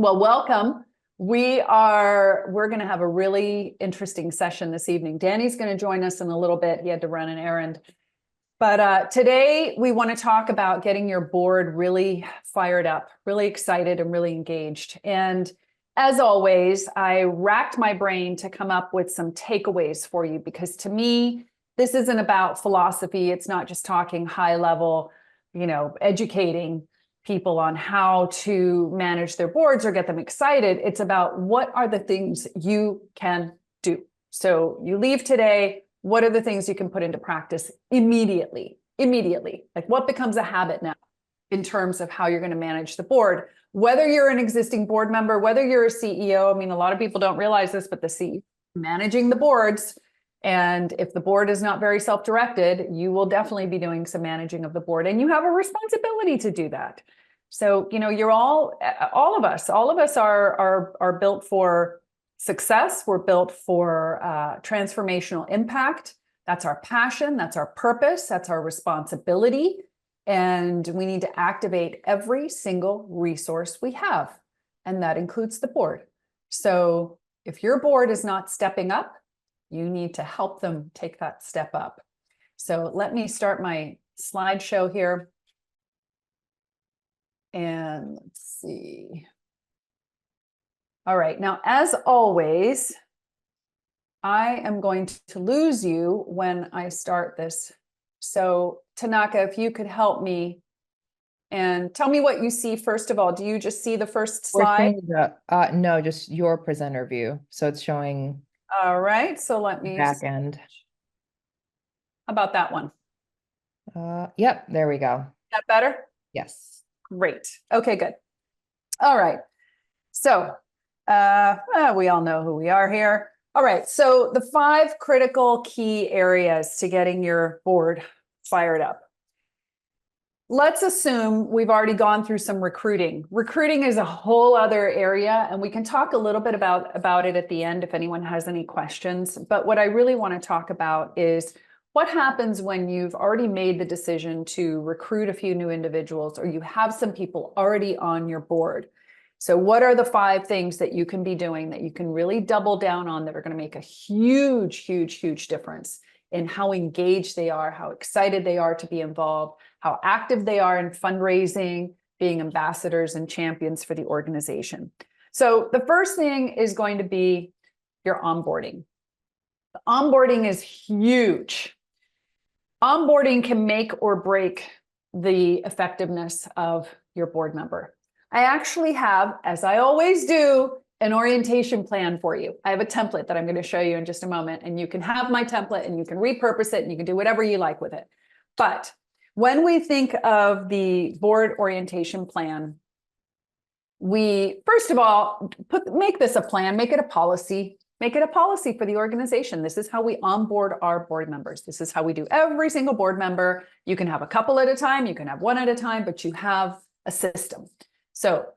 Well, welcome. We're going to have a really interesting session this evening. Danny's going to join us in a little bit. He had to run an errand. But today we want to talk about getting your board really fired up, really excited, and really engaged. And as always, I racked my brain to come up with some takeaways for you, because to me, this isn't about philosophy. It's not just talking high level, educating people on how to manage their boards or get them excited. It's about what are the things you can do. So you leave today, what are the things you can put into practice immediately? Like what becomes a habit now in terms of how you're going to manage the board, whether you're an existing board member, whether you're a CEO. I mean, a lot of people don't realize this, but the CEO managing the boards. And if the board is not very self-directed, you will definitely be doing some managing of the board, and you have a responsibility to do that. So, you're all of us are built for success. We're built for transformational impact. That's our passion. That's our purpose. That's our responsibility. And we need to activate every single resource we have. And that includes the board. So if your board is not stepping up, you need to help them take that step up. So let me start my slideshow here. And let's see. All right, now, as always, I am going to lose you when I start this. So Tanaka, if you could help me and tell me what you see. First of all, do you just see the first slide? No, just your presenter view. So it's showing. All right, so let me back end. How about that one? Yep, there we go. That better? Yes. Great. Okay, good. All right. So we all know who we are here. All right. So the 5 critical key areas to getting your board fired up. Let's assume we've already gone through some recruiting. Recruiting is a whole other area, and we can talk a little bit about it at the end if anyone has any questions. But what I really want to talk about is what happens when you've already made the decision to recruit a few new individuals, or you have some people already on your board. So what are the 5 things that you can be doing that you can really double down on that are going to make a huge, huge, huge difference in how engaged they are, how excited they are to be involved, how active they are in fundraising, being ambassadors and champions for the organization. So the first thing is going to be your onboarding. The onboarding is huge. Onboarding can make or break the effectiveness of your board member. I actually have, as I always do, an orientation plan for you. I have a template that I'm going to show you in just a moment, and you can have my template and you can repurpose it and you can do whatever you like with it. But when we think of the board orientation plan, we, first of all, make this a plan, make it a policy. Make it a policy for the organization. This is how we onboard our board members. This is how we do every single board member. You can have a couple at a time, you can have one at a time, but you have a system. So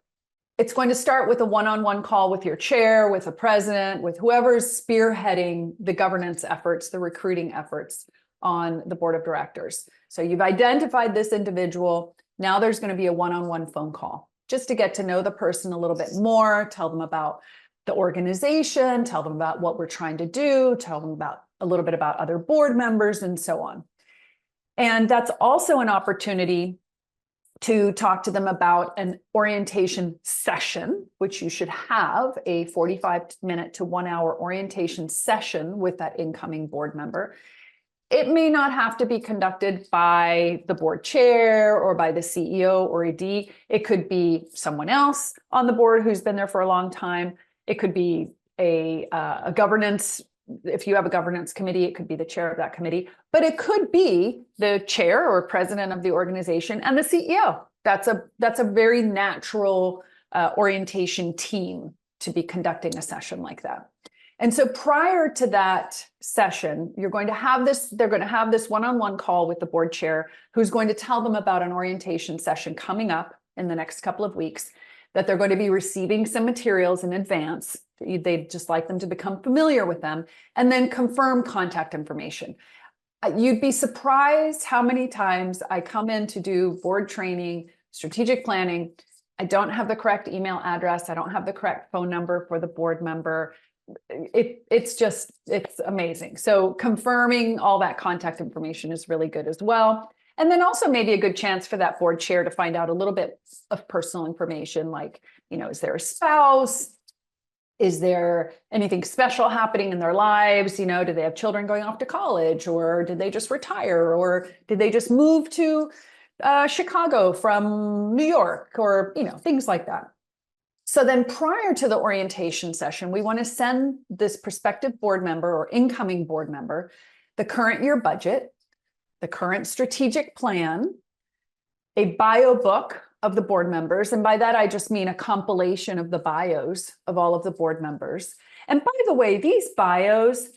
it's going to start with a one-on-one call with your chair, with a president, with whoever's spearheading the governance efforts, the recruiting efforts on the board of directors. So you've identified this individual. Now there's going to be a one-on-one phone call just to get to know the person a little bit more, tell them about the organization, tell them about what we're trying to do, tell them about a little bit about other board members and so on. And that's also an opportunity to talk to them about an orientation session, which you should have a 45-minute to 1-hour orientation session with that incoming board member. It may not have to be conducted by the board chair or by the CEO or AD. It could be someone else on the board who's been there for a long time. It could be a governance. If you have a governance committee, it could be the chair of that committee, but it could be the chair or president of the organization and the CEO. That's a very natural orientation team to be conducting a session like that. And so prior to that session, they're going to have this one-on-one call with the board chair, who's going to tell them about an orientation session coming up in the next couple of weeks, that they're going to be receiving some materials in advance. They'd just like them to become familiar with them, and then confirm contact information. You'd be surprised how many times I come in to do board training, strategic planning, I don't have the correct email address. I don't have the correct phone number for the board member. It's amazing. So confirming all that contact information is really good as well. And then also maybe a good chance for that board chair to find out a little bit of personal information, like, is there a spouse? Is there anything special happening in their lives? Do they have children going off to college, or did they just retire, or did they just move to Chicago from New York, or, things like that. So then prior to the orientation session, we want to send this prospective board member or incoming board member the current year budget, the current strategic plan, a bio book of the board members. And by that, I just mean a compilation of the bios of all of the board members. And by the way, these bios,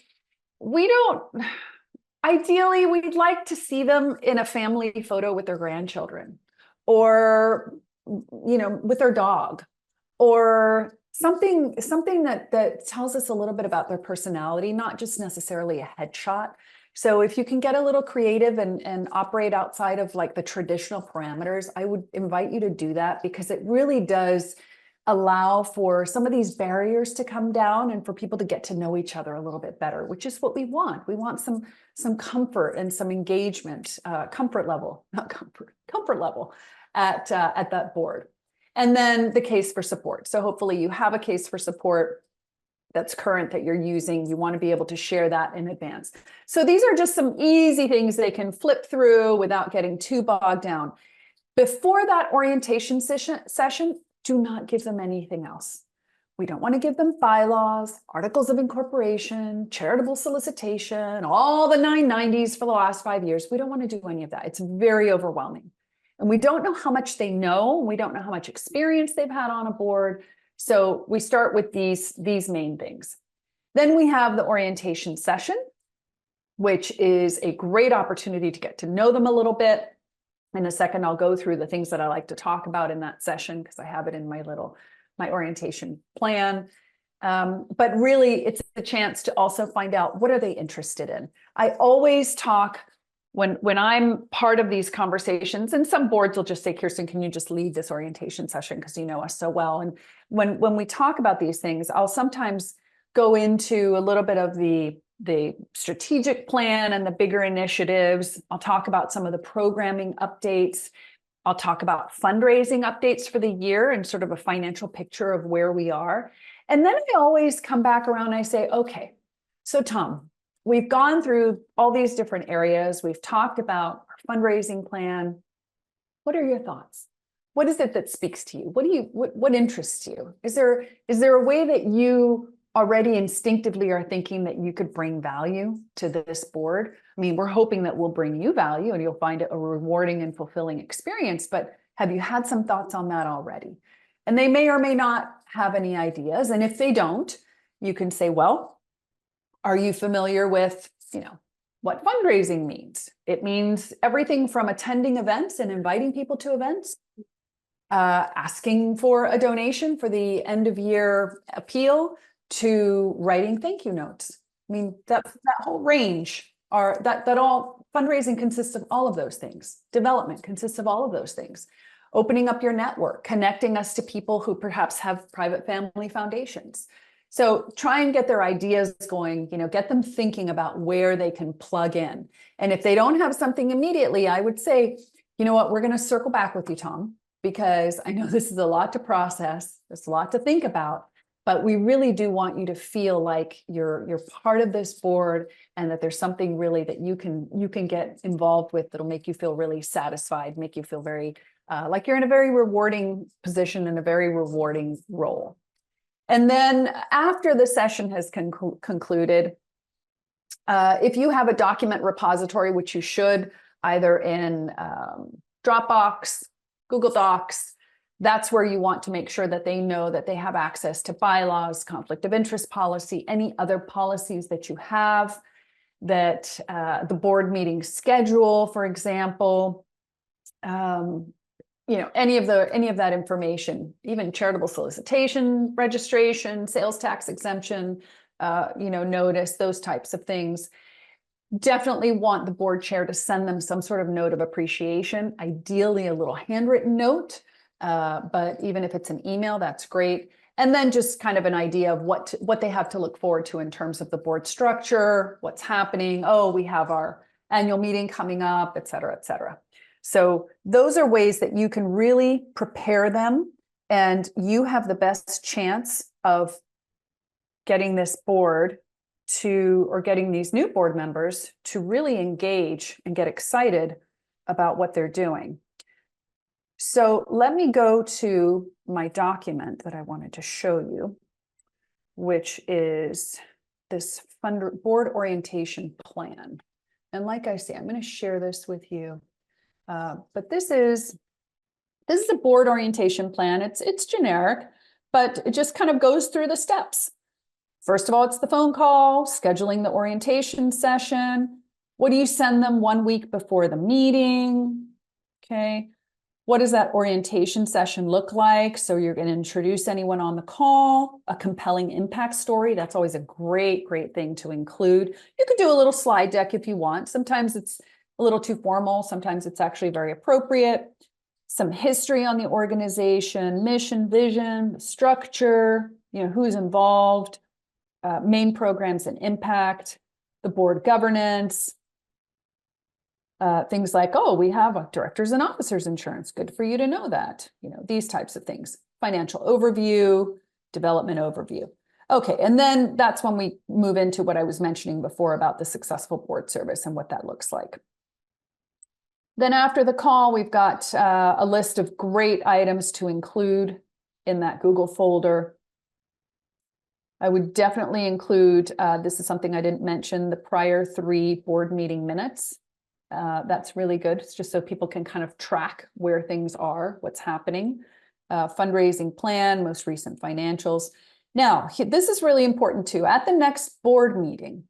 ideally, we'd like to see them in a family photo with their grandchildren, or, with their dog, or something that tells us a little bit about their personality, not just necessarily a headshot. So if you can get a little creative and operate outside of like the traditional parameters, I would invite you to do that, because it really does allow for some of these barriers to come down and for people to get to know each other a little bit better, which is what we want. We want some comfort and some engagement, comfort level at that board. And then the case for support. So hopefully you have a case for support that's current that you're using. You want to be able to share that in advance. So these are just some easy things they can flip through without getting too bogged down. Before that orientation session, do not give them anything else. We don't want to give them bylaws, articles of incorporation, charitable solicitation, all the 990s for the last 5 years. We don't want to do any of that. It's very overwhelming. And we don't know how much they know. We don't know how much experience they've had on a board. So we start with these main things. Then we have the orientation session, which is a great opportunity to get to know them a little bit. In a second, I'll go through the things that I like to talk about in that session, because I have it in my orientation plan. But really, it's a chance to also find out, what are they interested in? I always talk when I'm part of these conversations, and some boards will just say, Kirsten, can you just lead this orientation session because you know us so well? And when we talk about these things, I'll sometimes go into a little bit of the strategic plan and the bigger initiatives. I'll talk about some of the programming updates. I'll talk about fundraising updates for the year and sort of a financial picture of where we are. And then I always come back around and I say, okay, so Tom, we've gone through all these different areas. We've talked about our fundraising plan. What are your thoughts? What is it that speaks to you? What interests you? Is there a way that you already instinctively are thinking that you could bring value to this board? I mean, we're hoping that we'll bring you value and you'll find it a rewarding and fulfilling experience, but have you had some thoughts on that already? And they may or may not have any ideas. And if they don't, you can say, well, are you familiar with, what fundraising means? It means everything from attending events and inviting people to events, asking for a donation for the end of year appeal, to writing thank you notes. I mean, that whole range that all fundraising consists of all of those things. Development consists of all of those things. Opening up your network, connecting us to people who perhaps have private family foundations. So try and get their ideas going, get them thinking about where they can plug in. And if they don't have something immediately, I would say, you know what, we're going to circle back with you, Tom, because I know this is a lot to process. There's a lot to think about. But we really do want you to feel like you're part of this board, and that there's something really that you can get involved with that'll make you feel really satisfied, make you feel very like you're in a very rewarding position and a very rewarding role. And then after the session has concluded, if you have a document repository, which you should, either in Dropbox, Google Docs, that's where you want to make sure that they know that they have access to bylaws, conflict of interest policy, any other policies that you have, that the board meeting schedule, for example, any of that information, even charitable solicitation, registration, sales tax exemption, notice, those types of things. Definitely want the board chair to send them some sort of note of appreciation, ideally a little handwritten note, But even if it's an email, that's great. And then just kind of an idea of what they have to look forward to in terms of the board structure, what's happening. Oh, we have our annual meeting coming up, et cetera, et cetera. So those are ways that you can really prepare them, and you have the best chance of getting this board or getting these new board members to really engage and get excited about what they're doing. So let me go to my document that I wanted to show you, which is this board orientation plan. And like I say, I'm going to share this with you. But this is a board orientation plan. It's generic, but it just kind of goes through the steps. First of all, it's the phone call, scheduling the orientation session. What do you send them 1 week before the meeting? Okay. What does that orientation session look like? So you're going to introduce anyone on the call, a compelling impact story. That's always a great thing to include. You could do a little slide deck if you want. Sometimes it's a little too formal. Sometimes it's actually very appropriate. Some history on the organization, mission, vision, structure, who's involved, main programs and impact, the board governance, things like, oh, we have a directors and officers insurance. Good for you to know that. These types of things. Financial overview, development overview. Okay, and then that's when we move into what I was mentioning before about the successful board service and what that looks like. Then after the call, we've got a list of great items to include in that Google folder. I would definitely include, this is something I didn't mention, the prior 3 board meeting minutes. That's really good. It's just so people can kind of track where things are, what's happening. Fundraising plan, most recent financials. Now, this is really important too. At the next board meeting,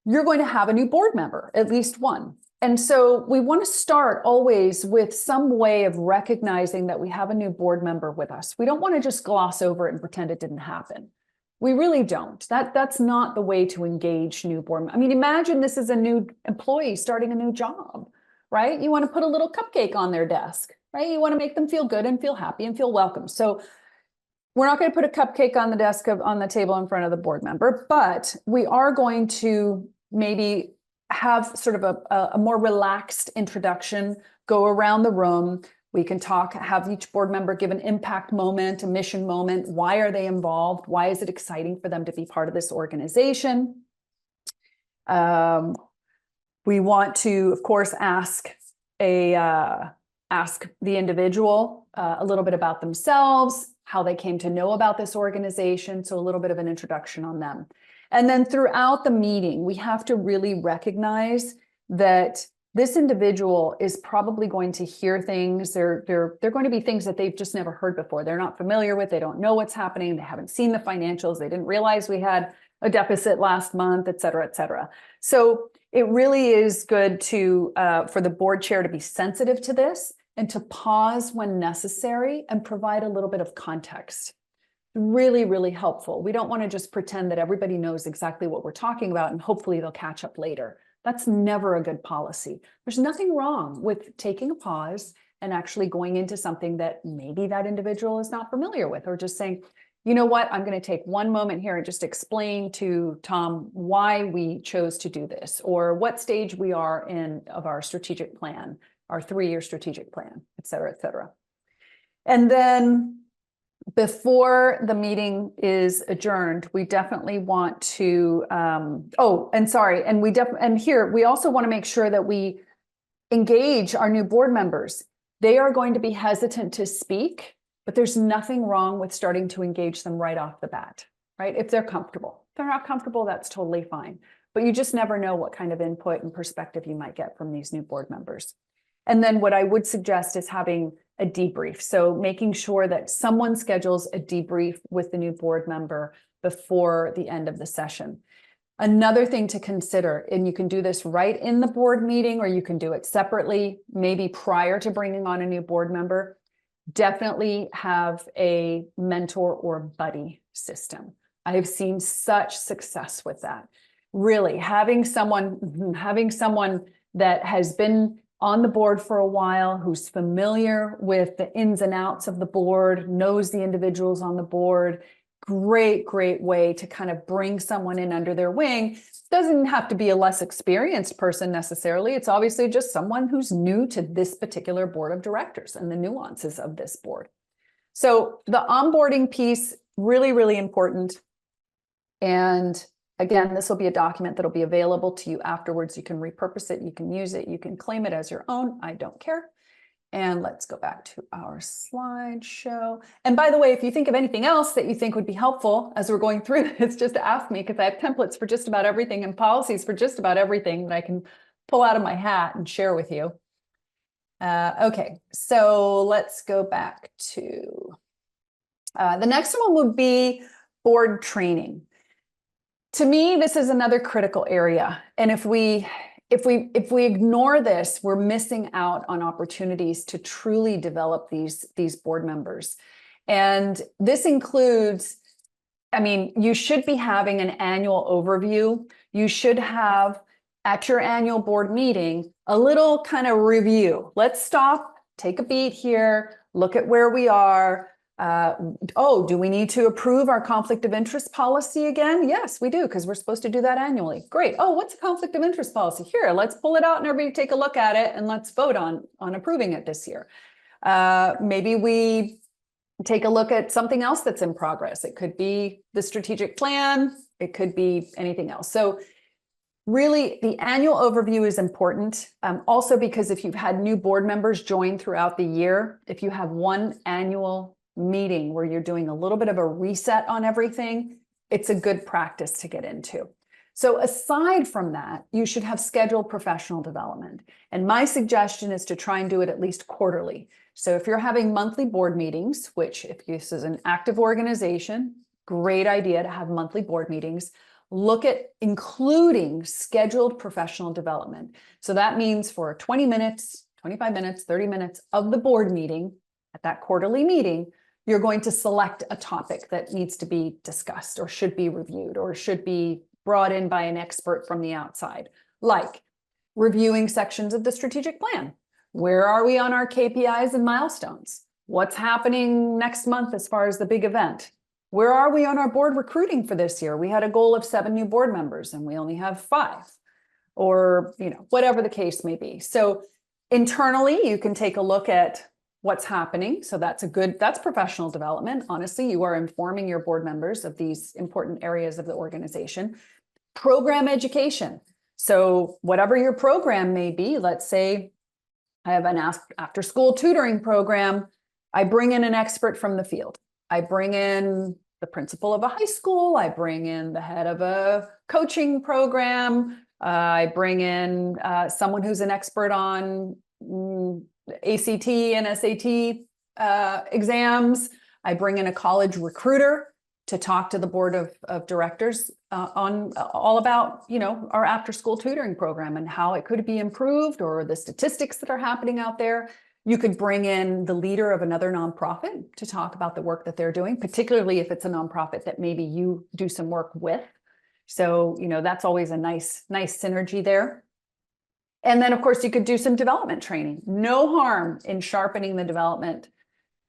you're going to have a new board member, at least one. And so we want to start always with some way of recognizing that we have a new board member with us. We don't want to just gloss over it and pretend it didn't happen. We really don't. That's not the way to engage new board members. I mean, imagine this is a new employee starting a new job, right? You want to put a little cupcake on their desk, right? You want to make them feel good and feel happy and feel welcome. So we're not going to put a cupcake on the desk on the table in front of the board member, but we are going to maybe have sort of a more relaxed introduction, go around the room. We can talk, have each board member give an impact moment, a mission moment. Why are they involved? Why is it exciting for them to be part of this organization? We want to, of course, ask the individual a little bit about themselves, how they came to know about this organization. So a little bit of an introduction on them. And then throughout the meeting, we have to really recognize that this individual is probably going to hear things. They're going to be things that they've just never heard before. They're not familiar with. They don't know what's happening. They haven't seen the financials. They didn't realize we had a deficit last month, et cetera, et cetera. So it really is good to for the board chair to be sensitive to this and to pause when necessary and provide a little bit of context. Really helpful. We don't want to just pretend that everybody knows exactly what we're talking about and hopefully they'll catch up later. That's never a good policy. There's nothing wrong with taking a pause and actually going into something that maybe that individual is not familiar with, or just saying, you know what, I'm going to take one moment here and just explain to Tom why we chose to do this, or what stage we are in of our strategic plan, our 3-year strategic plan, et cetera, et cetera. And then before the meeting is adjourned, we definitely want to, here we also want to make sure that we engage our new board members. They are going to be hesitant to speak, but there's nothing wrong with starting to engage them right off the bat, right? If they're comfortable. If they're not comfortable, that's totally fine. But you just never know what kind of input and perspective you might get from these new board members. And then what I would suggest is having a debrief. So making sure that someone schedules a debrief with the new board member before the end of the session. Another thing to consider, and you can do this right in the board meeting, or you can do it separately, maybe prior to bringing on a new board member, definitely have a mentor or buddy system. I have seen such success with that. Really, having someone that has been on the board for a while, who's familiar with the ins and outs of the board, knows the individuals on the board. Great, great way to kind of bring someone in under their wing. Doesn't have to be a less experienced person necessarily. It's obviously just someone who's new to this particular board of directors and the nuances of this board. So the onboarding piece, really, really important. And again, this will be a document that'll be available to you afterwards. You can repurpose it, you can use it, you can claim it as your own. I don't care. And let's go back to our slideshow. And by the way, if you think of anything else that you think would be helpful as we're going through this, just ask me, because I have templates for just about everything and policies for just about everything that I can pull out of my hat and share with you. Okay, so let's go back to the next one would be board training. To me, this is another critical area. And if we ignore this, we're missing out on opportunities to truly develop these board members. And this includes, I mean, you should be having an annual overview. You should have at your annual board meeting a little kind of review. Let's stop, take a beat here, look at where we are. Oh, do we need to approve our conflict of interest policy again? Yes, we do, because we're supposed to do that annually. Great. Oh, what's a conflict of interest policy? Here, let's pull it out and everybody take a look at it and let's vote on approving it this year. Maybe we take a look at something else that's in progress. It could be the strategic plan. It could be anything else. So really, the annual overview is important. Also, because if you've had new board members join throughout the year, if you have one annual meeting where you're doing a little bit of a reset on everything, it's a good practice to get into. So aside from that, you should have scheduled professional development. And my suggestion is to try and do it at least quarterly. So if you're having monthly board meetings, which if this is an active organization, great idea to have monthly board meetings, look at including scheduled professional development. So that means for 20 minutes, 25 minutes, 30 minutes of the board meeting, at that quarterly meeting, you're going to select a topic that needs to be discussed or should be reviewed or should be brought in by an expert from the outside, like reviewing sections of the strategic plan. Where are we on our KPIs and milestones? What's happening next month as far as the big event? Where are we on our board recruiting for this year? We had a goal of 7 new board members and we only have 5, or whatever the case may be. So internally, you can take a look at what's happening. So that's professional development. Honestly, you are informing your board members of these important areas of the organization. Program education. So whatever your program may be, let's say I have an after school tutoring program. I bring in an expert from the field. I bring in the principal of a high school. I bring in the head of a coaching program. I bring in someone who's an expert on ACT and SAT exams. I bring in a college recruiter to talk to the board of directors on all about, our after school tutoring program and how it could be improved or the statistics that are happening out there. You could bring in the leader of another nonprofit to talk about the work that they're doing, particularly if it's a nonprofit that maybe you do some work with. So, that's always a nice synergy there. And then, of course, you could do some development training. No harm in sharpening the development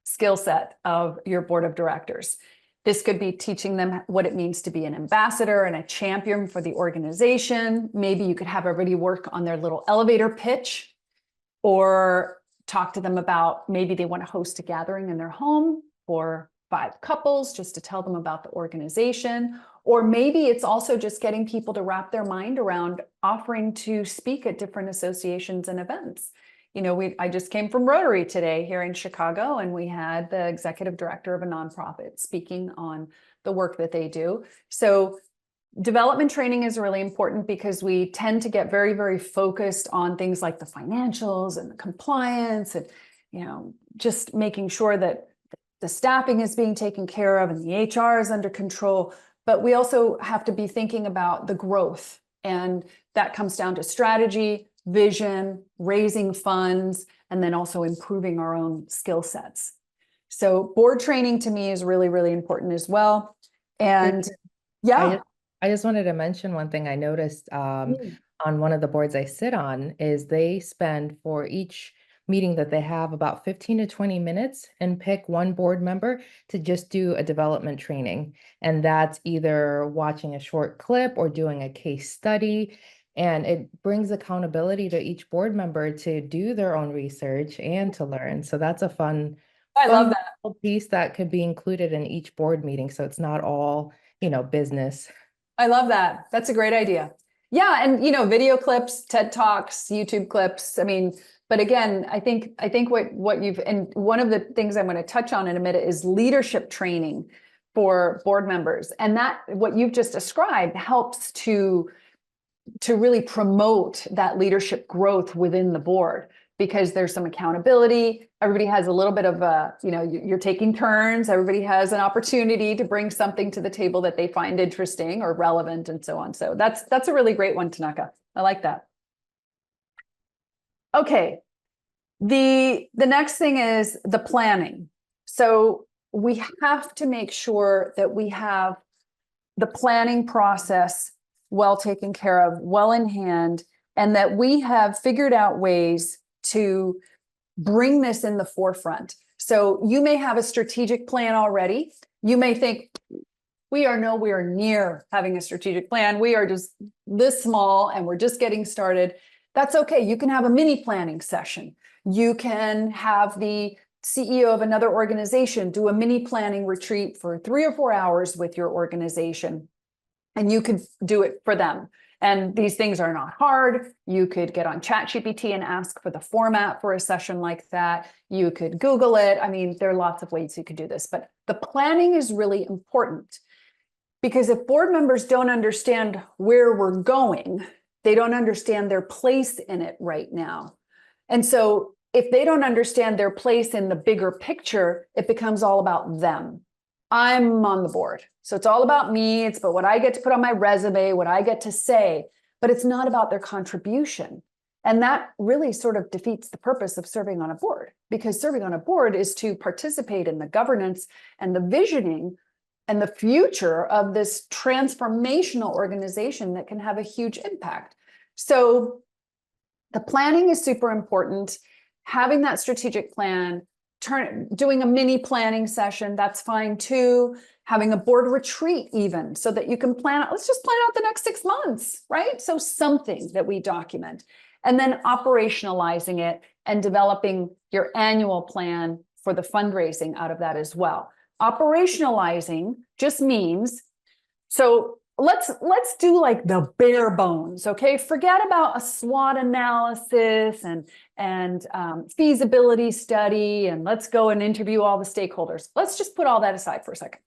skill set of your board of directors. This could be teaching them what it means to be an ambassador and a champion for the organization. Maybe you could have everybody work on their little elevator pitch, or talk to them about maybe they want to host a gathering in their home for 5 couples just to tell them about the organization. Or maybe it's also just getting people to wrap their mind around offering to speak at different associations and events. I just came from Rotary today here in Chicago, and we had the executive director of a nonprofit speaking on the work that they do. So development training is really important because we tend to get very, very focused on things like the financials and the compliance and, just making sure that the staffing is being taken care of and the HR is under control. But we also have to be thinking about the growth, and that comes down to strategy, vision, raising funds, and then also improving our own skill sets. So board training to me is really, really important as well. And yeah. I just wanted to mention one thing I noticed. on one of the boards I sit on is they spend for each meeting that they have about 15 to 20 minutes and pick one board member to just do a development training. And that's either watching a short clip or doing a case study. And it brings accountability to each board member to do their own research and to learn. So that's a fun I love that. little piece that could be included in each board meeting. So it's not all, business. I love that. That's a great idea. Yeah, and video clips, TED Talks, YouTube clips. I mean, but again, I think what you've, and one of the things I'm going to touch on in a minute is leadership training for board members. And that what you've just described helps to really promote that leadership growth within the board, because there's some accountability. Everybody has a little bit of a, you're taking turns. Everybody has an opportunity to bring something to the table that they find interesting or relevant and so on. So that's a really great one, Tanaka. I like that. Okay. The next thing is the planning. So we have to make sure that we have the planning process well taken care of, well in hand, and that we have figured out ways to bring this in the forefront. So you may have a strategic plan already. You may think, we are nowhere near having a strategic plan. We are just this small and we're just getting started. That's okay. You can have a mini planning session. You can have the CEO of another organization do a mini planning retreat for 3 or 4 hours with your organization. And you could do it for them. And these things are not hard. You could get on ChatGPT and ask for the format for a session like that. You could Google it. I mean, there are lots of ways you could do this, but the planning is really important, because if board members don't understand where we're going, they don't understand their place in it right now. And so if they don't understand their place in the bigger picture, it becomes all about them. I'm on the board, so it's all about me. It's about what I get to put on my resume, what I get to say, but it's not about their contribution. And that really sort of defeats the purpose of serving on a board, because serving on a board is to participate in the governance and the visioning and the future of this transformational organization that can have a huge impact. So the planning is super important. Having that strategic plan, doing a mini planning session, that's fine too. Having a board retreat even, so that you can plan out, let's just plan out the next 6 months, right? So something that we document, and then operationalizing it and developing your annual plan for the fundraising out of that as well. Operationalizing just means, so let's do like the bare bones, okay? Forget about a SWOT analysis and feasibility study, and let's go and interview all the stakeholders. Let's just put all that aside for a second.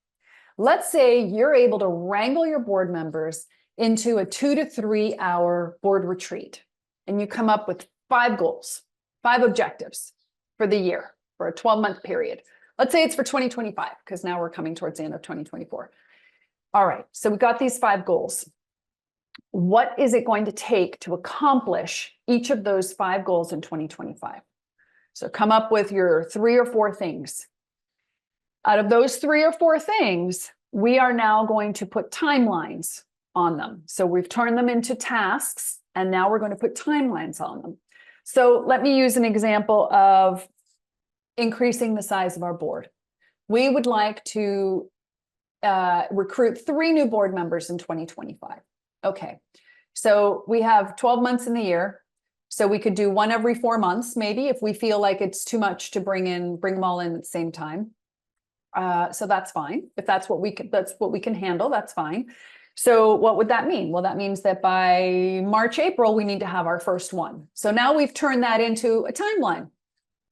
Let's say you're able to wrangle your board members into a 2 to 3 hour board retreat, and you come up with 5 goals, 5 objectives for the year, for a 12-month period. Let's say it's for 2025, because now we're coming towards the end of 2024. All right, so we got these 5 goals. What is it going to take to accomplish each of those 5 goals in 2025? So come up with your 3 or 4 things. Out of those 3 or 4 things, we are now going to put timelines on them. So we've turned them into tasks, and now we're going to put timelines on them. So let me use an example of increasing the size of our board. We would like to recruit 3 new board members in 2025. Okay, so we have 12 months in the year. So we could do 1 every 4 months, maybe, if we feel like it's too much to bring them all in at the same time. So that's fine. If that's what we can handle, that's fine. So what would that mean? Well, that means that by March, April, we need to have our first one. So now we've turned that into a timeline.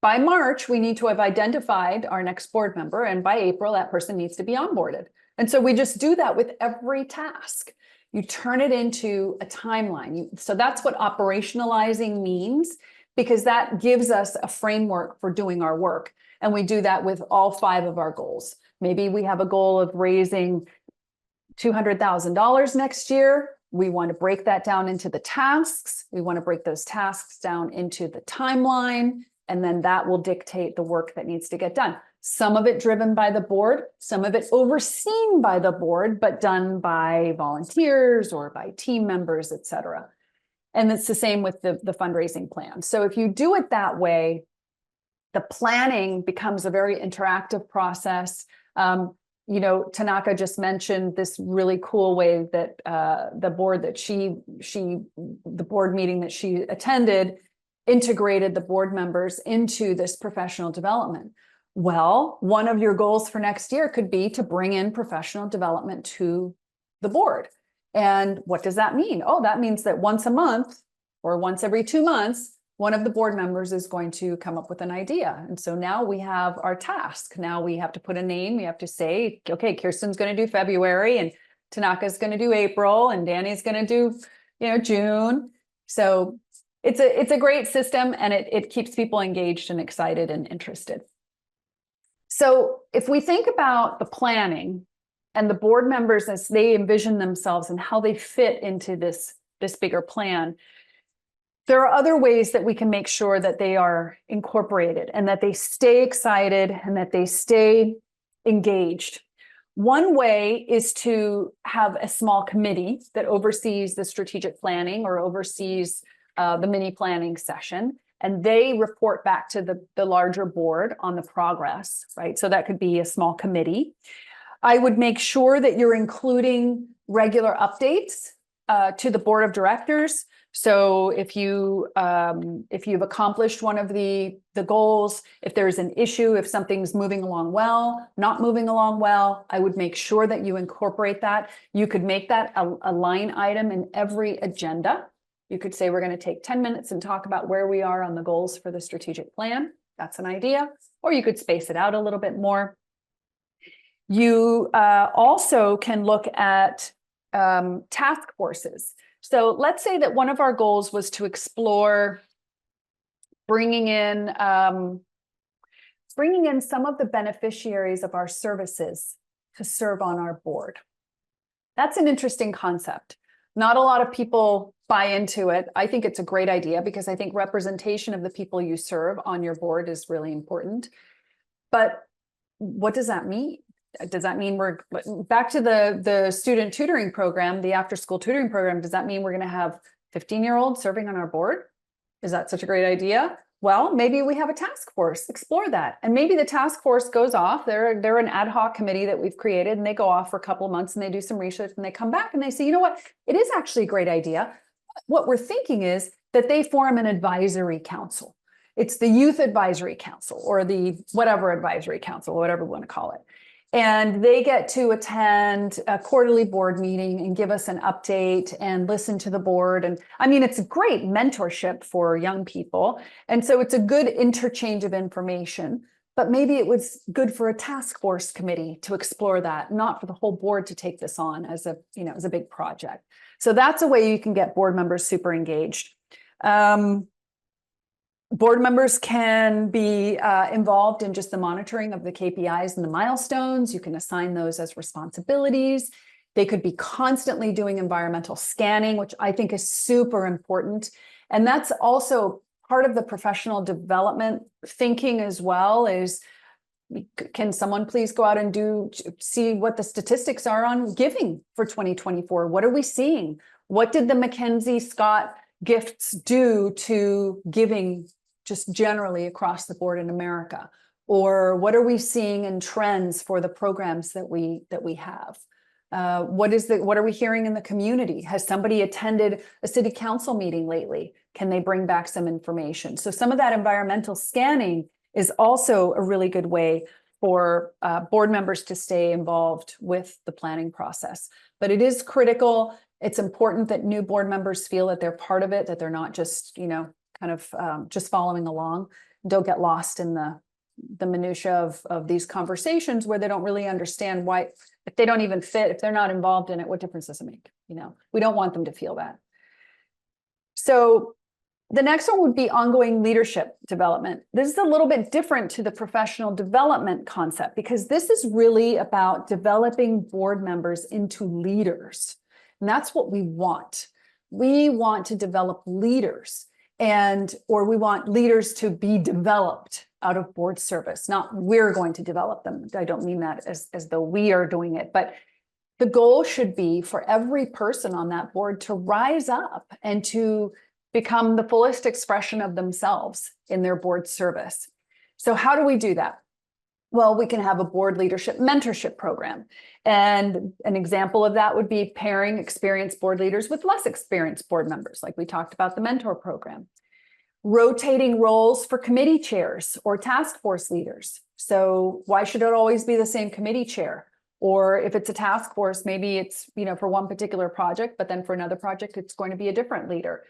By March, we need to have identified our next board member, and by April, that person needs to be onboarded. And so we just do that with every task. You turn it into a timeline. So that's what operationalizing means, because that gives us a framework for doing our work. And we do that with all 5 of our goals. Maybe we have a goal of raising $200,000 next year. We want to break that down into the tasks. We want to break those tasks down into the timeline, and then that will dictate the work that needs to get done. Some of it driven by the board, some of it overseen by the board, but done by volunteers or by team members, et cetera. And it's the same with the fundraising plan. So if you do it that way, the planning becomes a very interactive process. Tanaka just mentioned this really cool way that the board meeting that she attended integrated the board members into this professional development. Well, one of your goals for next year could be to bring in professional development to the board. And what does that mean? Oh, that means that once a month or once every 2 months, one of the board members is going to come up with an idea. And so now we have our task. Now we have to put a name. We have to say, okay, Kirsten's going to do February and Tanaka's going to do April and Danny's going to do, June. So it's a great system, and it keeps people engaged and excited and interested. So if we think about the planning and the board members as they envision themselves and how they fit into this bigger plan, there are other ways that we can make sure that they are incorporated and that they stay excited and that they stay engaged. One way is to have a small committee that oversees the strategic planning or oversees the mini planning session, and they report back to the larger board on the progress, right? So that could be a small committee. I would make sure that you're including regular updates to the board of directors. So if you've accomplished one of the goals, if there's an issue, if something's moving along well, not moving along well, I would make sure that you incorporate that. You could make that a line item in every agenda. You could say, we're going to take 10 minutes and talk about where we are on the goals for the strategic plan. That's an idea. Or you could space it out a little bit more. You also can look at task forces. So let's say that one of our goals was to explore bringing in some of the beneficiaries of our services to serve on our board. That's an interesting concept. Not a lot of people buy into it. I think it's a great idea because I think representation of the people you serve on your board is really important. But what does that mean? Does that mean we're back to the student tutoring program, the after school tutoring program? Does that mean we're going to have 15-year-olds serving on our board? Is that such a great idea? Well, maybe we have a task force, explore that. And maybe the task force goes off. They're an ad hoc committee that we've created, and they go off for a couple of months and they do some research and they come back and they say, you know what, it is actually a great idea. What we're thinking is that they form an advisory council. It's the youth advisory council or the whatever advisory council, whatever we want to call it. And they get to attend a quarterly board meeting and give us an update and listen to the board. And I mean, it's a great mentorship for young people. And so it's a good interchange of information, but maybe it was good for a task force committee to explore that, not for the whole board to take this on as a big project. So that's a way you can get board members super engaged. Board members can be involved in just the monitoring of the KPIs and the milestones. You can assign those as responsibilities. They could be constantly doing environmental scanning, which I think is super important. And that's also part of the professional development thinking as well is, can someone please go out and see what the statistics are on giving for 2024? What are we seeing? What did the Mackenzie Scott gifts do to giving just generally across the board in America? Or what are we seeing in trends for the programs that we have? What are we hearing in the community? Has somebody attended a city council meeting lately? Can they bring back some information? So some of that environmental scanning is also a really good way for board members to stay involved with the planning process. But it is critical. It's important that new board members feel that they're part of it, that they're not just, just following along. Don't get lost in the minutia of these conversations where they don't really understand why, if they don't even fit, if they're not involved in it, what difference does it make? We don't want them to feel that. So the next one would be ongoing leadership development. This is a little bit different to the professional development concept because this is really about developing board members into leaders. And that's what we want. We want to develop leaders or we want leaders to be developed out of board service, not we're going to develop them. I don't mean that as though we are doing it, but The goal should be for every person on that board to rise up and to become the fullest expression of themselves in their board service. So how do we do that? Well, we can have a board leadership mentorship program. And an example of that would be pairing experienced board leaders with less experienced board members, like we talked about the mentor program. Rotating roles for committee chairs or task force leaders. So why should it always be the same committee chair? Or if it's a task force, maybe it's, for one particular project, but then for another project, it's going to be a different leader.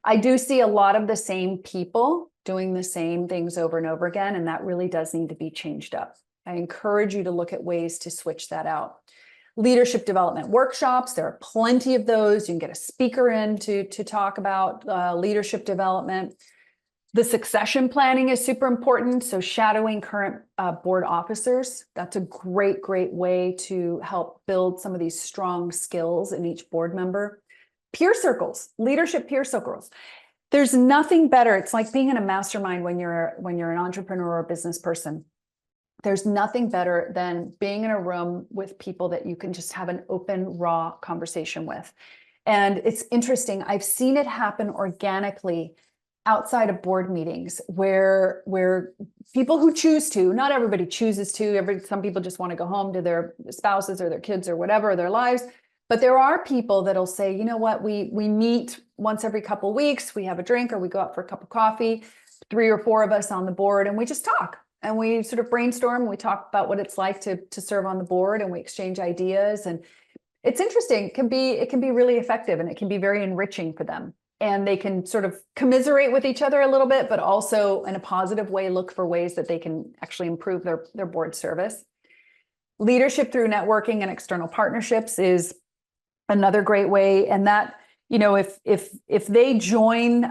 I do see a lot of the same people doing the same things over and over again, and that really does need to be changed up. I encourage you to look at ways to switch that out. Leadership development workshops, there are plenty of those. You can get a speaker in to talk about leadership development. The succession planning is super important. So shadowing current board officers, that's a great way to help build some of these strong skills in each board member. Peer circles, leadership peer circles. There's nothing better. It's like being in a mastermind when you're an entrepreneur or a business person. There's nothing better than being in a room with people that you can just have an open, raw conversation with. And it's interesting. I've seen it happen organically outside of board meetings where people who choose to, not everybody chooses to, some people just want to go home to their spouses or their kids or whatever, their lives. But there are people that'll say, you know what, we meet once every couple of weeks, we have a drink or we go out for a cup of coffee, 3 or 4 of us on the board, and we just talk. And we sort of brainstorm, and we talk about what it's like to serve on the board, and we exchange ideas. And it's interesting. It can be really effective, and it can be very enriching for them. And they can sort of commiserate with each other a little bit, but also in a positive way, look for ways that they can actually improve their board service. Leadership through networking and external partnerships is another great way. And that, if they join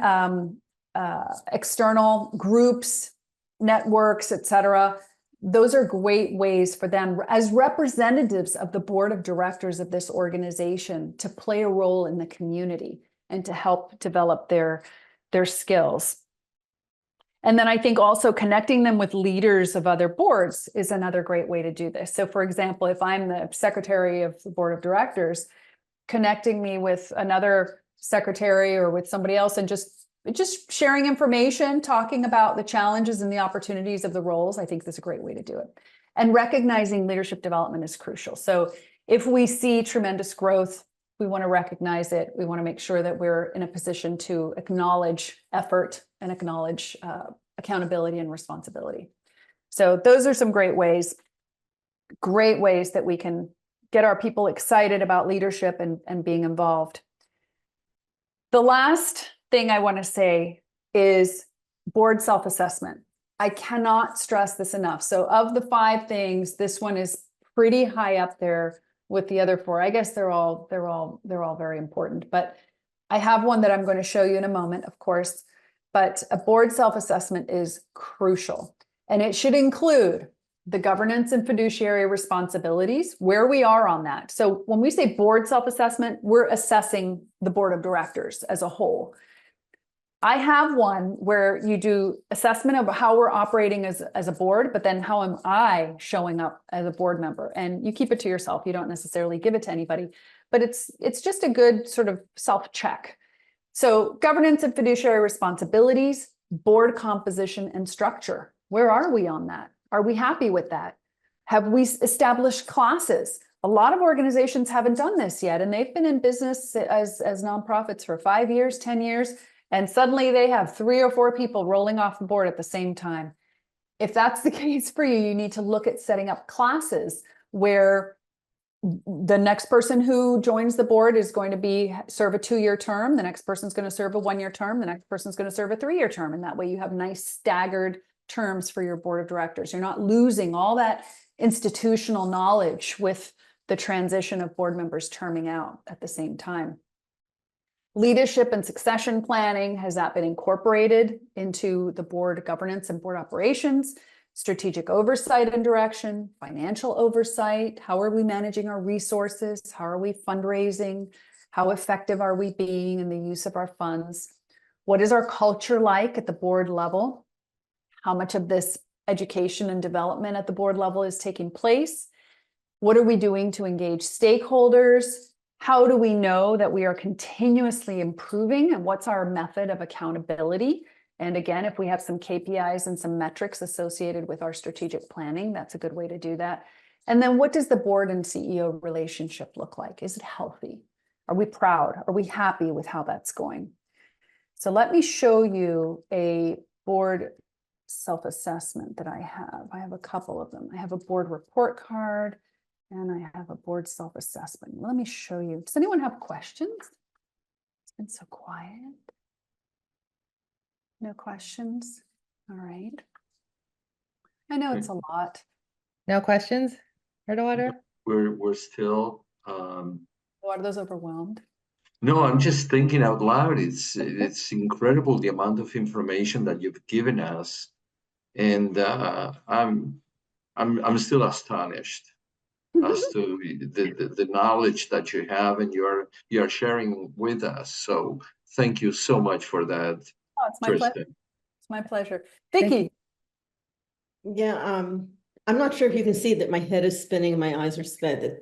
external groups, networks, et cetera, those are great ways for them as representatives of the board of directors of this organization to play a role in the community and to help develop their skills. And then I think also connecting them with leaders of other boards is another great way to do this. So for example, if I'm the secretary of the board of directors, connecting me with another secretary or with somebody else and just sharing information, talking about the challenges and the opportunities of the roles, I think that's a great way to do it. And recognizing leadership development is crucial. So if we see tremendous growth, we want to recognize it. We want to make sure that we're in a position to acknowledge effort and acknowledge accountability and responsibility. So those are some great ways that we can get our people excited about leadership and being involved. The last thing I want to say is board self-assessment. I cannot stress this enough. So of the 5 things, this one is pretty high up there with the other 4. I guess they're all very important, but I have one that I'm going to show you in a moment, of course, but a board self-assessment is crucial, and it should include the governance and fiduciary responsibilities, where we are on that. So when we say board self-assessment, we're assessing the board of directors as a whole. I have one where you do assessment of how we're operating as a board, but then how am I showing up as a board member? And you keep it to yourself. You don't necessarily give it to anybody, but it's just a good sort of self-check. So governance and fiduciary responsibilities, board composition and structure. Where are we on that? Are we happy with that? Have we established classes? A lot of organizations haven't done this yet, and they've been in business as nonprofits for 5 years, 10 years. And suddenly they have 3 or 4 people rolling off the board at the same time. If that's the case for you, you need to look at setting up classes where the next person who joins the board is going to serve a 2-year term. The next person's going to serve a 1-year term. The next person's going to serve a 3-year term. And that way you have nice staggered terms for your board of directors. You're not losing all that institutional knowledge with the transition of board members terming out at the same time. Leadership and succession planning, has that been incorporated into the board governance and board operations? Strategic oversight and direction, financial oversight, how are we managing our resources? How are we fundraising? How effective are we being in the use of our funds? What is our culture like at the board level? How much of this education and development at the board level is taking place? What are we doing to engage stakeholders? How do we know that we are continuously improving? And what's our method of accountability? And again, if we have some KPIs and some metrics associated with our strategic planning, that's a good way to do that. And then what does the board and CEO relationship look like? Is it healthy? Are we proud? Are we happy with how that's going? So let me show you a board self-assessment that I have. I have a couple of them. I have a board report card and I have a board self-assessment. Let me show you. Does anyone have questions? It's been so quiet. No questions? All right. I know it's a lot. No questions? Heard water? We're still A lot of those overwhelmed. no, I'm just thinking out loud. It's incredible the amount of information that you've given us. And I'm still astonished as to the knowledge that you have and you're sharing with us. So thank you so much for that, Oh, it's my pleasure. Kirsten. It's my pleasure. Thank Vicky. Yeah, I'm not sure if you can see that my head is spinning, my eyes are sped.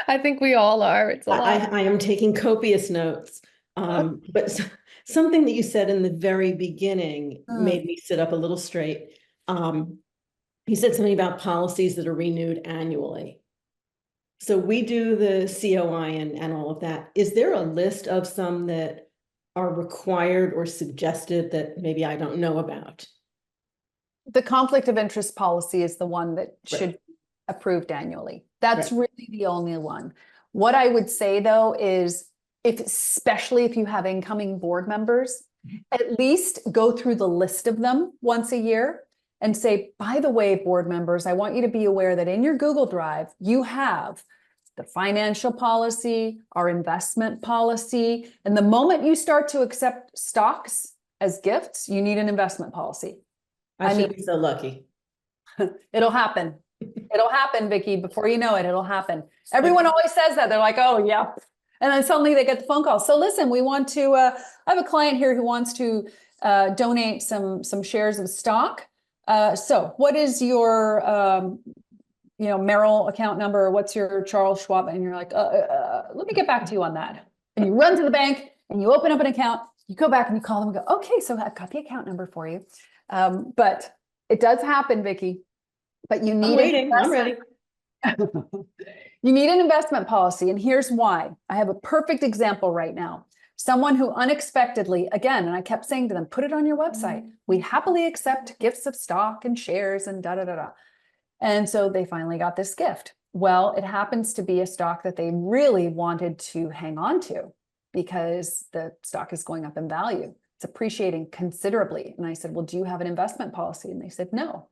I think we all are. It's a lot. I am taking copious notes. But something that you said in the very beginning made me sit up a little straight. You said something about policies that are renewed annually. So we do the COI and all of that. Is there a list of some that are required or suggested that maybe I don't know about? The conflict of interest policy is the one that should be approved annually. That's really the only one. What I would say though is, especially if you have incoming board members, at least go through the list of them once a year and say, by the way, board members, I want you to be aware that in your Google Drive, you have the financial policy, our investment policy. And the moment you start to accept stocks as gifts, you need an investment policy. I should be so lucky. It'll happen. It'll happen, Vicky. Before you know it, it'll happen. Everyone always says that. They're like, oh, yeah. And then suddenly they get the phone call. So listen, we want to, I have a client here who wants to donate some shares of stock. So what is your, Merrill account number? What's your Charles Schwab? And you're like, let me get back to you on that. And you run to the bank and you open up an account. You go back and you call them and go, okay, so I've got the account number for you. But it does happen, Vicky. But you need I'm ready. You need an investment policy. And here's why. I have a perfect example right now. Someone who unexpectedly, again, and I kept saying to them, put it on your website. We happily accept gifts of stock and shares and da da da da. And so they finally got this gift. Well, it happens to be a stock that they really wanted to hang on to because the stock is going up in value. It's appreciating considerably. And I said, well, do you have an investment policy? And they said, no.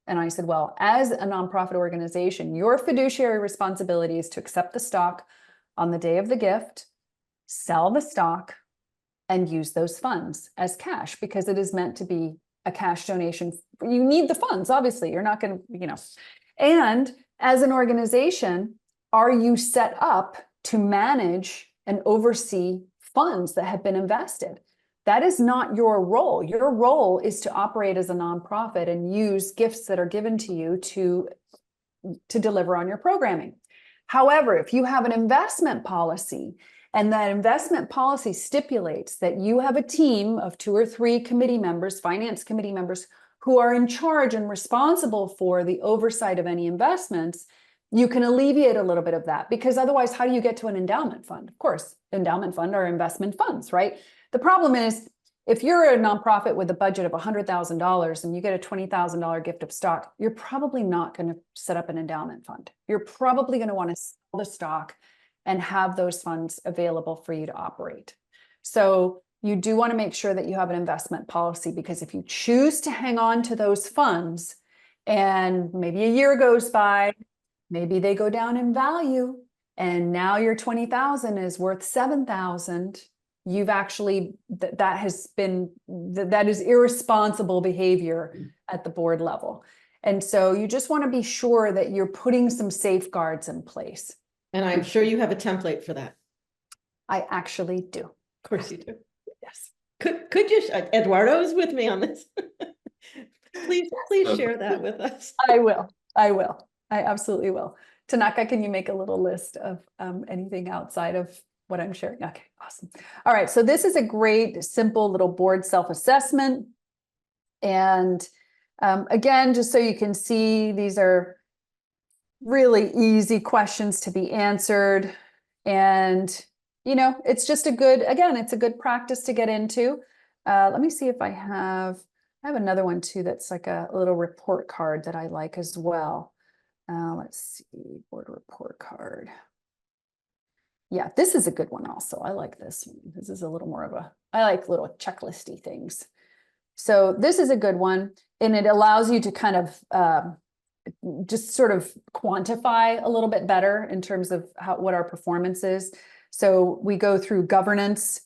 And I said, well, as a nonprofit organization, your fiduciary responsibility is to accept the stock on the day of the gift, sell the stock, and use those funds as cash because it is meant to be a cash donation. You need the funds, obviously. You're not going to, And as an organization, are you set up to manage and oversee funds that have been invested? That is not your role. Your role is to operate as a nonprofit and use gifts that are given to you to deliver on your programming. However, if you have an investment policy and that investment policy stipulates that you have a team of 2 or 3 committee members, finance committee members, who are in charge and responsible for the oversight of any investments, you can alleviate a little bit of that because otherwise, how do you get to an endowment fund? Of course, endowment fund are investment funds, right? The problem is if you're a nonprofit with a budget of $100,000 and you get a $20,000 gift of stock, you're probably not going to set up an endowment fund. You're probably going to want to sell the stock and have those funds available for you to operate. So you do want to make sure that you have an investment policy because if you choose to hang on to those funds and maybe a year goes by, maybe they go down in value and now your 20,000 is worth 7,000. You've actually, that is irresponsible behavior at the board level. And so you just want to be sure that you're putting some safeguards in place. And I'm sure you have a template for that. I actually do. Of course you do. Yes. Could you, Eduardo is with me on this. Please share that with us. I will. I absolutely will. Tanaka, can you make a little list of anything outside of what I'm sharing? Okay, awesome. All right, so this is a great, simple little board self-assessment. And again, just so you can see, these are really easy questions to be answered. And, you know, it's just a good, again, it's a good practice to get into. Let me see if I have another one too that's like a little report card that I like as well. Let's see, board report card. Yeah, this is a good one also. I like this one. This is a little more of I like little checklisty things. So this is a good one, and it allows you to kind of just sort of quantify a little bit better in terms of what our performance is. So we go through governance,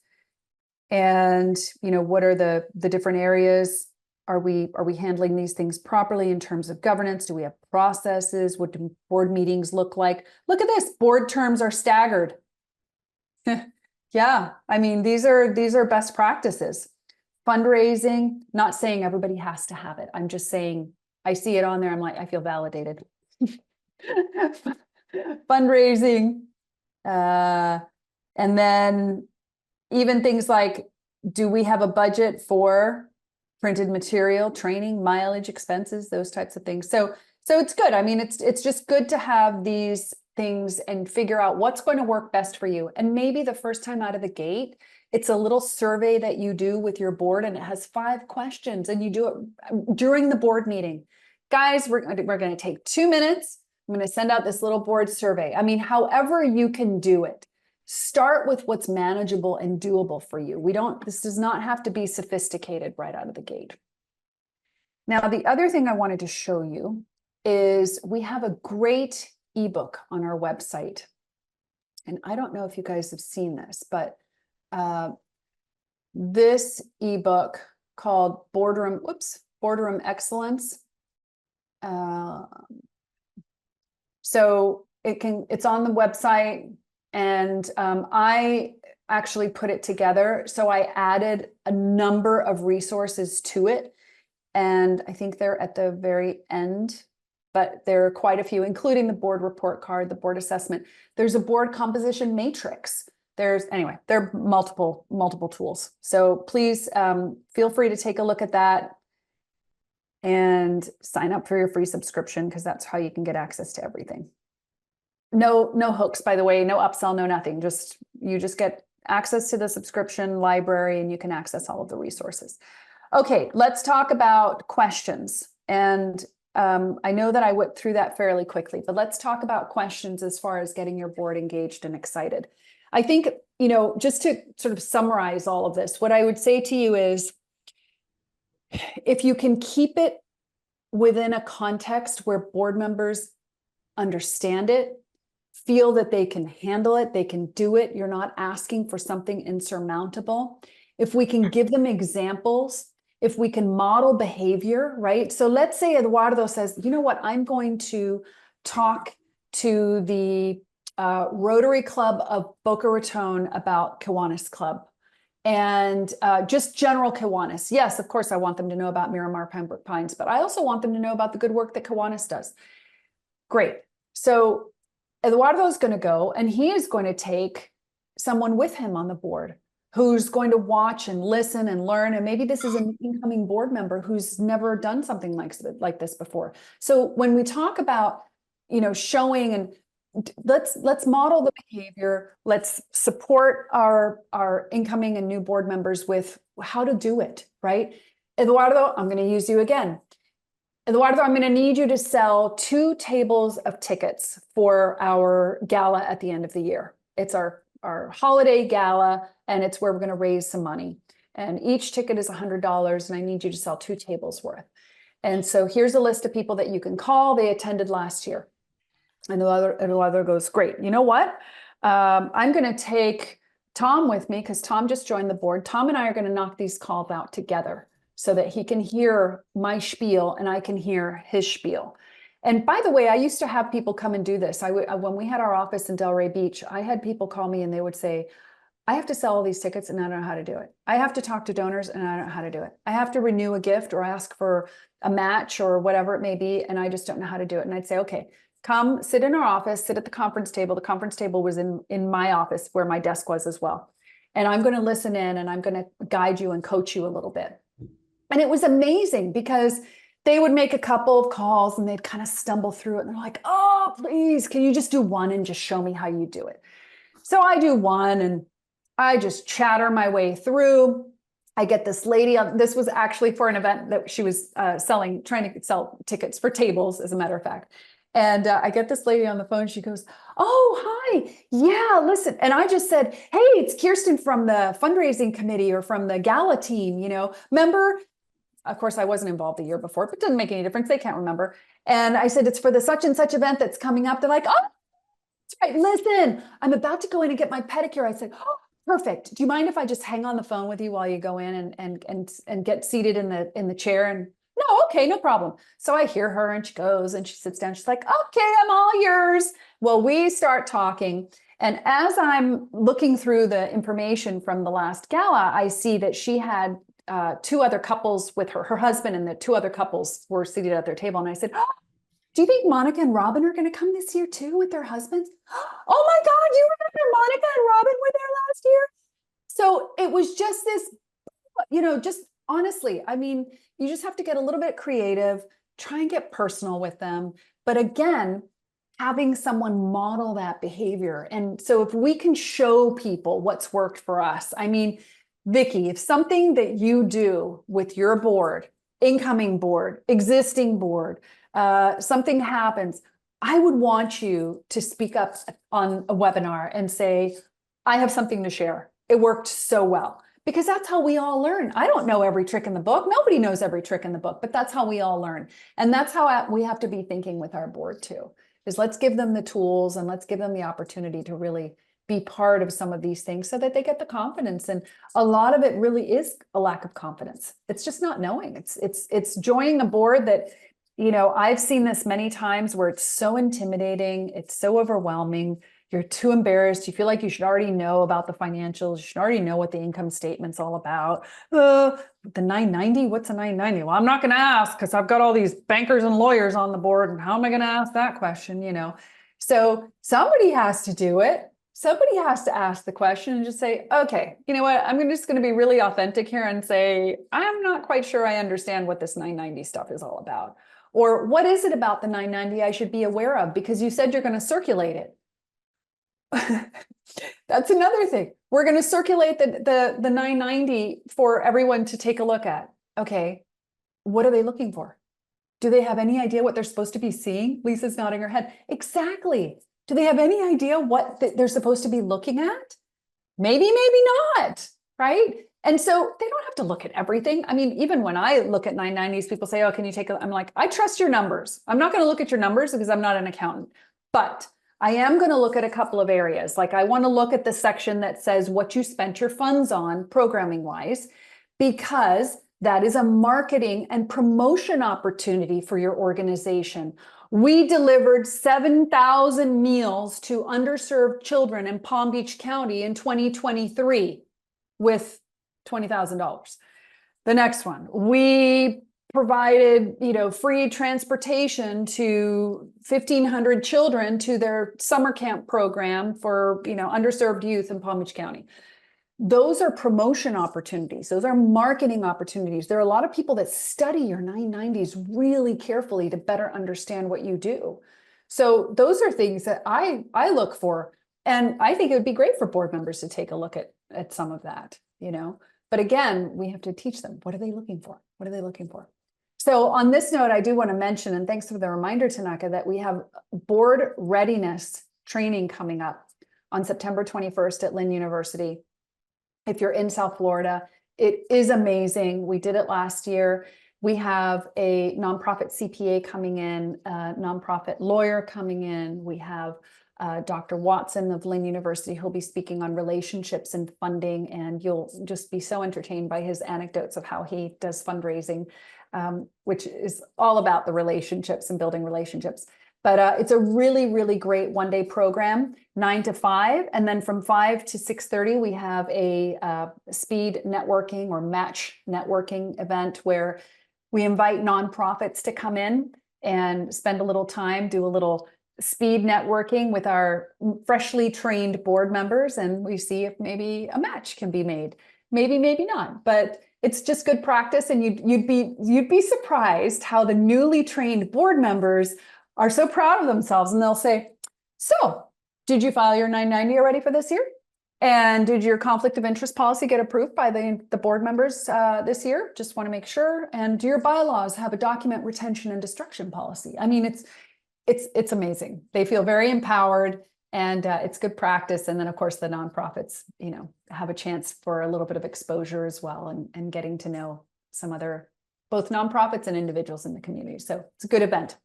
and you know, what are the different areas? Are we handling these things properly in terms of governance? Do we have processes? What do board meetings look like? Look at this, board terms are staggered. Yeah, I mean, these are best practices. Fundraising, not saying everybody has to have it. I'm just saying, I see it on there, I'm like, I feel validated. Fundraising, and then even things like, do we have a budget for printed material, training, mileage, expenses, those types of things. So it's good. I mean, it's just good to have these things and figure out what's going to work best for you. And maybe the first time out of the gate, it's a little survey that you do with your board, and it has 5 questions, and you do it during the board meeting. Guys, we're going to take 2 minutes. I'm going to send out this little board survey. I mean, however you can do it. Start with what's manageable and doable for you. This does not have to be sophisticated right out of the gate. Now, the other thing I wanted to show you is we have a great ebook on our website. And I don't know if you guys have seen this, but this ebook called Boardroom Excellence. So it's on the website. And I actually put it together. So I added a number of resources to it. And I think they're at the very end, but there are quite a few, including the board report card, the board assessment. There's a board composition matrix. There are multiple tools. So please feel free to take a look at that and sign up for your free subscription, because that's how you can get access to everything. No hooks, by the way, no upsell, no nothing. You just get access to the subscription library, and you can access all of the resources. Okay, let's talk about questions. And I know that I went through that fairly quickly, but let's talk about questions as far as getting your board engaged and excited. I think, you know, just to sort of summarize all of this, what I would say to you is, if you can keep it within a context where board members understand it, feel that they can handle it, they can do it, you're not asking for something insurmountable. If we can give them examples, if we can model behavior, right? So let's say Eduardo says, you know what, I'm going to talk to the Rotary Club of Boca Raton about Kiwanis Club. And just general Kiwanis. Yes, of course, I want them to know about Miramar Pembroke Pines, but I also want them to know about the good work that Kiwanis does. Great. So Eduardo is going to go, and he is going to take someone with him on the board who's going to watch and listen and learn. And maybe this is an incoming board member who's never done something like this before. So when we talk about, you know, showing, and let's model the behavior, let's support our incoming and new board members with how to do it, right? Eduardo, I'm going to use you again. Eduardo, I'm going to need you to sell 2 tables of tickets for our gala at the end of the year. It's our holiday gala, and it's where we're going to raise some money. And each ticket is $100, and I need you to sell 2 tables worth. And so here's a list of people that you can call. They attended last year. And Eduardo goes, great. You know what? I'm going to take Tom with me, because Tom just joined the board. Tom and I are going to knock these calls out together, so that he can hear my spiel and I can hear his spiel. And by the way, I used to have people come and do this. When we had our office in Delray Beach, I had people call me and they would say, I have to sell all these tickets and I don't know how to do it. I have to talk to donors and I don't know how to do it. I have to renew a gift or ask for a match or whatever it may be, and I just don't know how to do it. And I'd say, okay, come sit in our office, sit at the conference table. The conference table was in my office where my desk was as well. And I'm going to listen in and I'm going to guide you and coach you a little bit. And it was amazing because they would make a couple of calls and they'd kind of stumble through it. And they're like, oh, please, can you just do one and just show me how you do it? So I do one and I just chatter my way through. I get this lady on, this was actually for an event that she was trying to sell tickets for tables, as a matter of fact. And I get this lady on the phone. She goes, oh, hi. Yeah, listen. And I just said, hey, it's Kirsten from the fundraising committee or from the gala team, remember? Of course, I wasn't involved the year before, but it doesn't make any difference. They can't remember. And I said, it's for the such and such event that's coming up. They're like, oh, that's right. Listen, I'm about to go in and get my pedicure. I said, oh, perfect. Do you mind if I just hang on the phone with you while you go in and get seated in the chair? And no, okay, no problem. So I hear her and she goes and she sits down. She's like, okay, I'm all yours. Well, we start talking. And as I'm looking through the information from the last gala, I see that she had two other couples with her husband, and the two other couples were seated at their table. And I said, oh, do you think Monica and Robin are going to come this year too with their husbands? Oh my God, you remember Monica and Robin were there last year? So it was just this, just honestly, I mean, you just have to get a little bit creative, try and get personal with them. But again, having someone model that behavior. And so if we can show people what's worked for us, I mean, Vicki, if something that you do with your board, incoming board, existing board, something happens, I would want you to speak up on a webinar and say, I have something to share. It worked so well, because that's how we all learn. I don't know every trick in the book. Nobody knows every trick in the book, but that's how we all learn. And that's how we have to be thinking with our board too, is let's give them the tools and let's give them the opportunity to really be part of some of these things so that they get the confidence. And a lot of it really is a lack of confidence. It's just not knowing. It's joining a board that, I've seen this many times where it's so intimidating. It's so overwhelming. You're too embarrassed. You feel like you should already know about the financials. You should already know what the income statement's all about. The 990, what's a 990? Well, I'm not going to ask because I've got all these bankers and lawyers on the board. And how am I going to ask that question? So somebody has to do it. Somebody has to ask the question and just say, okay, you know what? I'm just going to be really authentic here and say, I'm not quite sure I understand what this 990 stuff is all about. Or what is it about the 990 I should be aware of? Because you said you're going to circulate it. That's another thing. We're going to circulate the 990 for everyone to take a look at. Okay, what are they looking for? Do they have any idea what they're supposed to be seeing? Lisa's nodding her head. Exactly. Do they have any idea what they're supposed to be looking at? Maybe, maybe not, right? And so they don't have to look at everything. I mean, even when I look at 990s, people say, oh, can you take a, I'm like, I trust your numbers. I'm not going to look at your numbers because I'm not an accountant, but I am going to look at a couple of areas. Like I want to look at the section that says what you spent your funds on programming wise, because that is a marketing and promotion opportunity for your organization. We delivered 7,000 meals to underserved children in Palm Beach County in 2023 with $20,000. The next one, we provided, free transportation to 1,500 children to their summer camp program for, underserved youth in Palm Beach County. Those are promotion opportunities. Those are marketing opportunities. There are a lot of people that study your 990s really carefully to better understand what you do. So those are things that I look for. And I think it would be great for board members to take a look at some of that, But again, we have to teach them. What are they looking for? What are they looking for? So on this note, I do want to mention, and thanks for the reminder, Tanaka, that we have board readiness training coming up on September 21st at Lynn University. If you're in South Florida, it is amazing. We did it last year. We have a nonprofit CPA coming in, a nonprofit lawyer coming in. We have Dr. Watson of Lynn University, who'll be speaking on relationships and funding, and you'll just be so entertained by his anecdotes of how he does fundraising, which is all about the relationships and building relationships. But it's a really, really great one-day program, 9 to 5. And then from 5 to 6:30, we have a speed networking or match networking event where we invite nonprofits to come in and spend a little time, do a little speed networking with our freshly trained board members, and we see if maybe a match can be made. Maybe not, but it's just good practice. And you'd be surprised how the newly trained board members are so proud of themselves, and they'll say, so did you file your 990 already for this year? And did your conflict of interest policy get approved by the board members this year? Just want to make sure. And do your bylaws have a document retention and destruction policy? I mean, it's amazing. They feel very empowered, and it's good practice. And then of course the nonprofits, you know, have a chance for a little bit of exposure as well, and getting to know some other, both nonprofits and individuals in the community. So it's a good event.